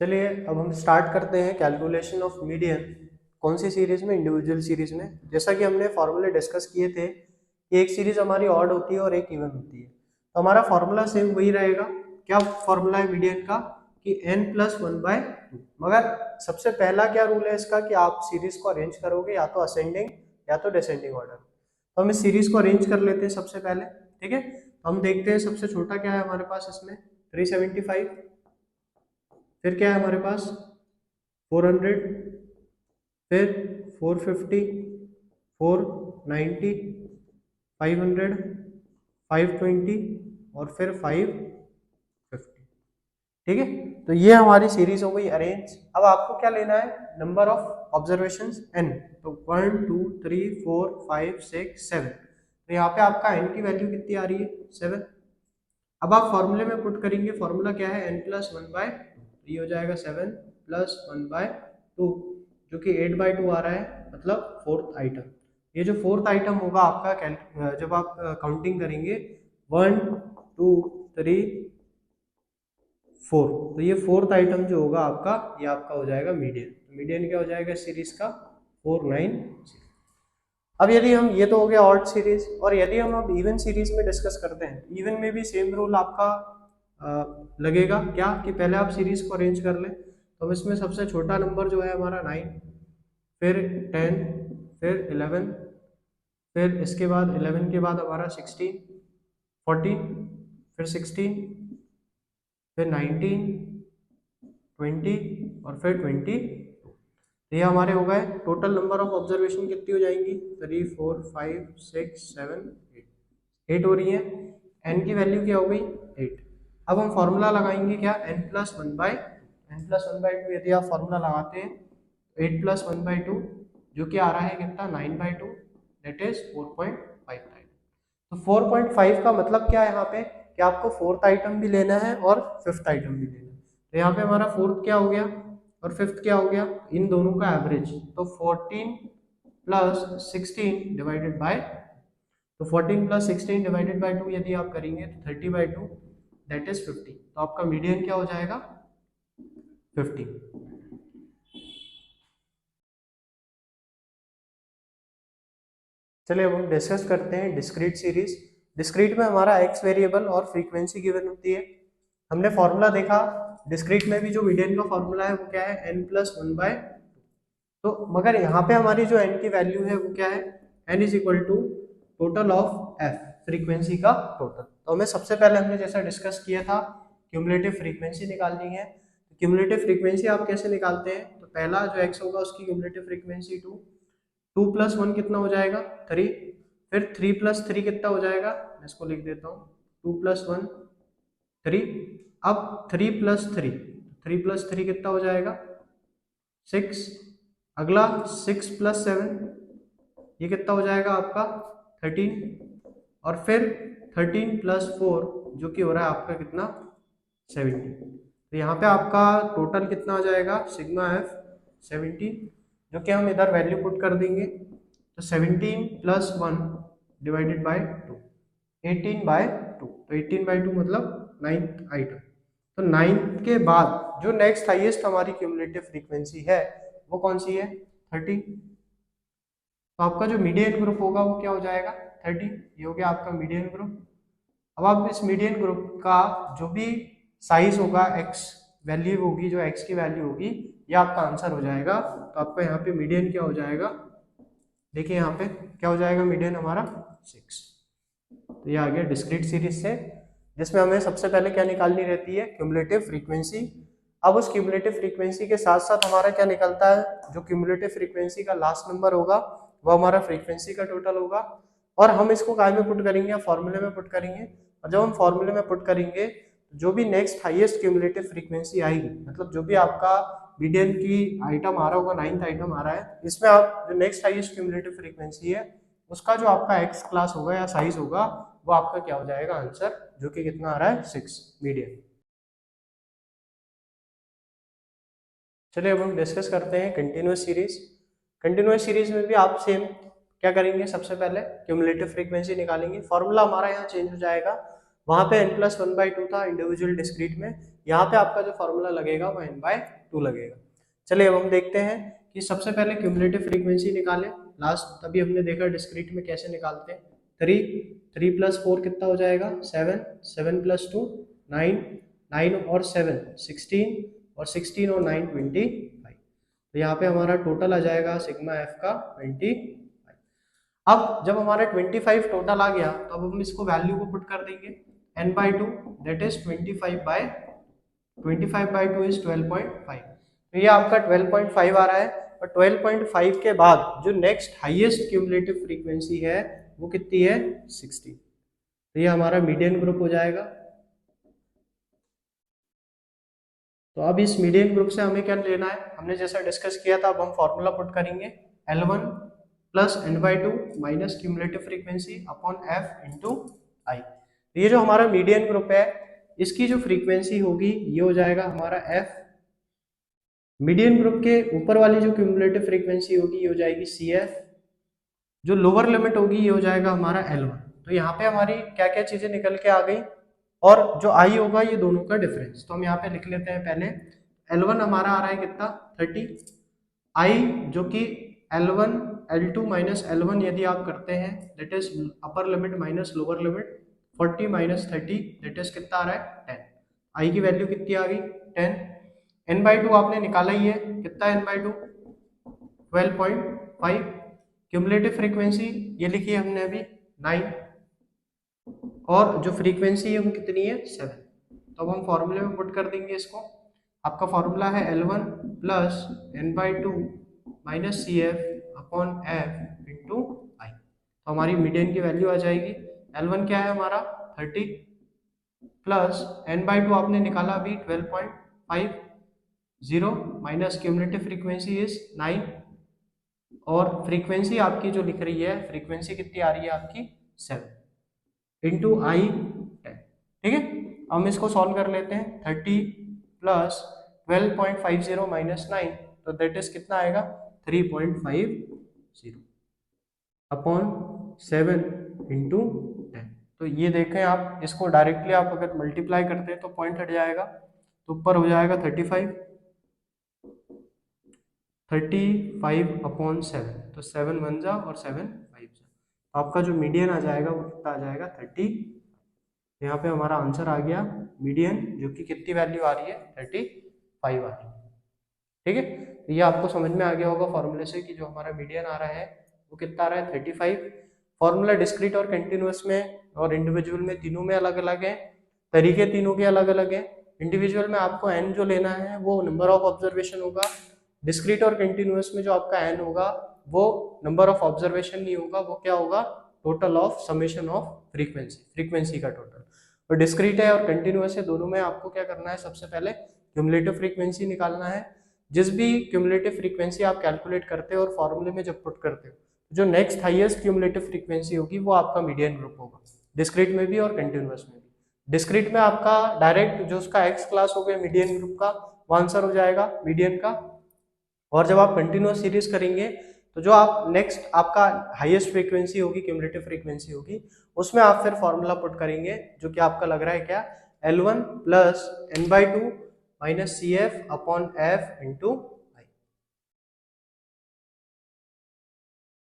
चलिए अब हम स्टार्ट करते हैं कैलकुलेशन ऑफ मीडियन। कौन सी सीरीज में? इंडिविजुअल सीरीज में। जैसा कि हमने फॉर्मूले डिस्कस किए थे कि एक सीरीज हमारी ऑड होती है और एक इवन होती है, तो हमारा फॉर्मूला सेम वही रहेगा। क्या फॉर्मूला है मीडियन का? कि n+1/2। मगर सबसे पहला क्या रूल है इसका कि आप सीरीज को अरेंज करोगे या तो असेंडिंग या तो डिसेंडिंग ऑर्डर। तो हम इस सीरीज को अरेंज कर लेते हैं सबसे पहले। ठीक है, तो हम देखते हैं सबसे छोटा क्या है हमारे पास इसमें, 375। फिर क्या है हमारे पास, 400, फिर 450, 490, 500, 520 और फिर 550। ठीक है, तो ये हमारी सीरीज हो गई अरेंज। अब आपको क्या लेना है? Number of observations n। तो 1 2 3 4 5 6 7। तो यहाँ पे आपका n की वैल्यू कितनी आ रही है? 7। अब आप फॉर्मूले में पुट करेंगे, फॉर्मूला क्या है? n+1/2। ये हो जाएगा 7+1/2, जो कि 8/2 आ रहा है, मतलब फोर्थ आइटम। ये जो फोर्थ आइटम होगा आपका जब आप काउंटिंग करेंगे 1 2 3 4, तो ये फोर्थ आइटम जो होगा आपका, ये आपका हो जाएगा मीडियन। मीडियन क्या हो जाएगा सीरीज का? 490। अब यदि हम, ये तो हो गया ऑड सीरीज, और यदि हम अब इवन सीरीज में डिस्कस करते हैं, इवन में भी सेम रूल आपका लगेगा। क्या कि पहले आप सीरीज को अरेंज कर लें। तो इसमें सबसे छोटा नंबर जो है हमारा 9, फिर 10, फिर 11, फिर इसके बाद 11 के बाद हमारा 16, 14, फिर 16, फिर 19, 20 और फिर 22। तो ये हमारे हो गए। टोटल नंबर ऑफ ऑब्जर्वेशन कितनी हो जाएंगी? 3 4 5 6 7 8 हो रही है। n की वैल्यू क्या हो गई? 8। अब हम फॉर्मूला लगाएंगे क्या? n+1/2। यदि आप फॉर्मूला लगाते हैं तो 8+1/2 जो कि आ रहा है कितना? 9/2, दैट इज 4.59। तो 4.5 का मतलब क्या है यहाँ पे कि आपको फोर्थ आइटम भी लेना है और फिफ्थ आइटम भी लेना है। तो यहाँ पे हमारा फोर्थ क्या हो गया और फिफ्थ क्या हो गया? इन दोनों का एवरेज। तो 14 प्लस 16 डिवाइडेड बाय, तो 14 प्लस 16 डिवाइडेड बाय 2 यदि आप करेंगे तो 30/2, दैट इज 50। तो आपका मीडियन क्या हो जाएगा? 50। चलिए अब हम डिस्कस करते हैं डिस्क्रीट सीरीज। डिस्क्रीट में हमारा एक्स वेरिएबल और फ्रीक्वेंसी गिवन होती है। हमने फॉर्मूला देखा डिस्क्रीट में भी, जो मीडियन का फॉर्मूला है वो क्या है? n+1/2। तो मगर यहाँ पे हमारी जो n की वैल्यू है वो क्या है? n is equal to total of f, frequency का टोटल। तो हमें सबसे पहले, हमने जैसा डिस्कस किया था, क्यूमुलेटिव फ्रीक्वेंसी निकालनी है। तो क्यूमुलेटिव फ्रीक्वेंसी आप कैसे निकालते हैं? तो पहला जो x होगा उसकी क्यूमुलेटिव फ्रीक्वेंसी 2, 2+1 कितना हो जाएगा? 3। फिर 3+3 कितना हो जाएगा? मैं इसको लिख देता हूँ, 2+1 3। अब 3+3, 3+3 कितना हो जाएगा? 6। अगला 6+7, ये कितना हो जाएगा आपका? 13। और फिर 13+4 जो कि हो रहा है आपका कितना? 17। तो यहाँ पे आपका टोटल कितना आ जाएगा? सिग्मा एफ 17, जो कि हम इधर वैल्यू पुट कर देंगे। तो 17+1 डिवाइडेड बाय 2, 18/2। तो 18/2 मतलब 9th आइटम। तो 9th के बाद जो नेक्स्ट हाईएस्ट हमारी क्यूमुलेटिव फ्रीक्वेंसी है वो कौन सी है? 30। तो आपका जो मीडियन ग्रुप होगा वो क्या हो जाएगा? 30। ये हो गया आपका मीडियन ग्रुप। अब आप इस मीडियन ग्रुप का जो भी साइज होगा, एक्स वैल्यू होगी, जो एक्स की वैल्यू होगी, ये आपका आंसर हो जाएगा। तो आपका यहाँ पे मीडियन क्या हो जाएगा? देखिए यहाँ पे क्या हो जाएगा मीडियन हमारा? 6। तो ये आ गया डिस्क्रीट सीरीज से, जिसमें हमें सबसे पहले क्या निकालनी रहती है? Cumulative frequency. अब उस क्यूमुलेटिव फ्रीक्वेंसी के साथ साथ हमारा क्या निकलता है? जो क्यूमुलेटिव फ्रीक्वेंसी का लास्ट नंबर होगा वो हमारा फ्रीक्वेंसी का टोटल होगा। और हम इसको काय में पुट करेंगे? फॉर्मूले में पुट करेंगे। और जब हम फॉर्मूले में पुट करेंगे, जो भी नेक्स्ट हाईएस्ट क्यूमुलेटिव फ्रीक्वेंसी आएगी, मतलब जो भी आपका मीडियन की आइटम आ रहा होगा, 9th आइटम आ रहा है, इसमें आप जो नेक्स्ट हाईएस्ट क्यूमुलेटिव फ्रीक्वेंसी है उसका जो आपका एक्स क्लास होगा या साइज होगा, वो आपका क्या हो जाएगा? आंसर, जो कि कितना आ रहा है? 6 मीडियन। चलिए अब हम डिस्कस करते हैं कंटिन्यूअस सीरीज। कंटिन्यूअस सीरीज में भी आप सेम क्या करेंगे? सबसे पहले क्यूमुलेटिव फ्रीक्वेंसी निकालेंगे। फॉर्मूला हमारा यहाँ चेंज हो जाएगा। वहां पे n+1/2 था इंडिविजुअल डिस्क्रीट में, यहाँ पे आपका जो फॉर्मूला लगेगा वो n/2 लगेगा। चलिए अब हम देखते हैं कि सबसे पहले क्यूमुलेटिव फ्रीक्वेंसी निकालें। लास्ट तभी हमने देखा डिस्क्रीट में कैसे निकालते हैं। 3 + 4 कितना हो जाएगा 7, 7 + 2 9, 9 और 7 16 और 16 और 9 25। तो यहाँ पे हमारा टोटल आ जाएगा सिग्मा एफ का 25। अब जब हमारा 25 टोटल आ गया तो अब हम इसको वैल्यू को पुट कर देंगे n/2 दैट इज 25/2 इज 12.5। तो ये आपका 12.5 आ रहा है और 12.5 के बाद जो नेक्स्ट हाईएस्ट क्यूमुलेटिव फ्रीक्वेंसी है वो कितनी है 60। तो ये हमारा मीडियन ग्रुप हो जाएगा। तो अब इस मीडियन ग्रुप से हमें क्या लेना है, हमने जैसा डिस्कस किया था, अब हम फॉर्मूला पुट करेंगे L1 + n/2 minus cumulative frequency upon f into i. तो ये जो हमारा मीडियन ग्रुप है इसकी जो फ्रीक्वेंसी होगी ये हो जाएगा हमारा f। मीडियन ग्रुप के ऊपर वाली जो क्यूमुलेटिव फ्रीक्वेंसी होगी ये हो जाएगी CF। जो लोअर लिमिट होगी ये हो जाएगा हमारा L1। तो यहाँ पे हमारी क्या क्या चीजें निकल के आ गई और जो आई होगा ये दोनों का डिफरेंस। तो हम यहाँ पे लिख लेते हैं पहले L1 हमारा आ रहा है कितना 30, आई जो कि L1 L2 माइनस L1 यदि आप करते हैं that is upper limit minus lower limit 40 minus 30 that is कितना आ रहा है 10। आई की वैल्यू कितनी आ गई 10। n/2 आपने निकाला ही है कितना n/2 12.5। क्यूमुलेटिव फ्रीक्वेंसी ये लिखी है हमने अभी 9 और जो फ्रीक्वेंसी है वो कितनी है 7। तो अब हम फॉर्मूले में पुट कर देंगे इसको। आपका फॉर्मूला है L1 + n/2 minus CF upon f into i. तो हमारी मीडियन की वैल्यू आ जाएगी L1 क्या है हमारा 30 प्लस n/2 आपने निकाला अभी 12.5 0 माइनस क्यूमुलेटिव फ्रीक्वेंसी इज 9 और फ्रीक्वेंसी आपकी जो लिख रही है फ्रीक्वेंसी कितनी आ रही है आपकी 7 इंटू आई 10। ठीक है, हम इसको सॉल्व कर लेते हैं 30 प्लस 12.50 माइनस 9 तो दैट इज कितना आएगा 3.50 अपॉन 7 इंटू 10। तो ये देखें आप इसको डायरेक्टली आप अगर मल्टीप्लाई करते हैं तो पॉइंट हट जाएगा तो ऊपर हो जाएगा 35 अपॉन 7। तो 7 1 जा और 7 5 जा। तो आपका जो मीडियन आ जाएगा वो कितना आ जाएगा 30। यहाँ पे हमारा आंसर आ गया मीडियन जो कि कितनी वैल्यू आ रही है 35 आ रही है। ठीक है, तो ये आपको समझ में आ गया होगा फॉर्मूले से कि जो हमारा मीडियन आ रहा है वो कितना आ रहा है 35। फॉर्मूला डिस्क्रीट और कंटिन्यूअस में और इंडिविजुअल में तीनों में अलग अलग है, तरीके तीनों के अलग अलग है। इंडिविजुअल में आपको n जो लेना है वो नंबर ऑफ ऑब्जर्वेशन होगा, डिस्क्रीट और कंटिन्यूअस में जो आपका n होगा वो नंबर ऑफ ऑब्जर्वेशन नहीं होगा, वो क्या होगा total of summation of frequency का टोटल। और डिस्क्रीट है और कंटिन्यूअस है दोनों में आपको क्या करना है सबसे पहले क्यूमुलेटिव फ्रीक्वेंसी निकालना है। जिस भी क्यूमुलेटिव फ्रीक्वेंसी आप कैलकुलेट करते हो और फॉर्मूले में जब पुट करते हो जो नेक्स्ट हाईएस्ट क्यूमुलेटिव फ्रीक्वेंसी होगी वो आपका मीडियन ग्रुप होगा, डिस्क्रीट में भी और कंटिन्यूअस में भी। डिस्क्रीट में आपका डायरेक्ट जो उसका एक्स क्लास हो गया मीडियन ग्रुप का वो आंसर हो जाएगा मीडियन का। और जब आप कंटिन्यूअस सीरीज करेंगे तो जो आप नेक्स्ट आपका हाईएस्ट फ्रीक्वेंसी होगी क्यूमुलेटिव फ्रीक्वेंसी होगी उसमें आप फिर फॉर्मूला पुट करेंगे जो कि आपका लग रहा है क्या L1 + n/2 minus CF upon f into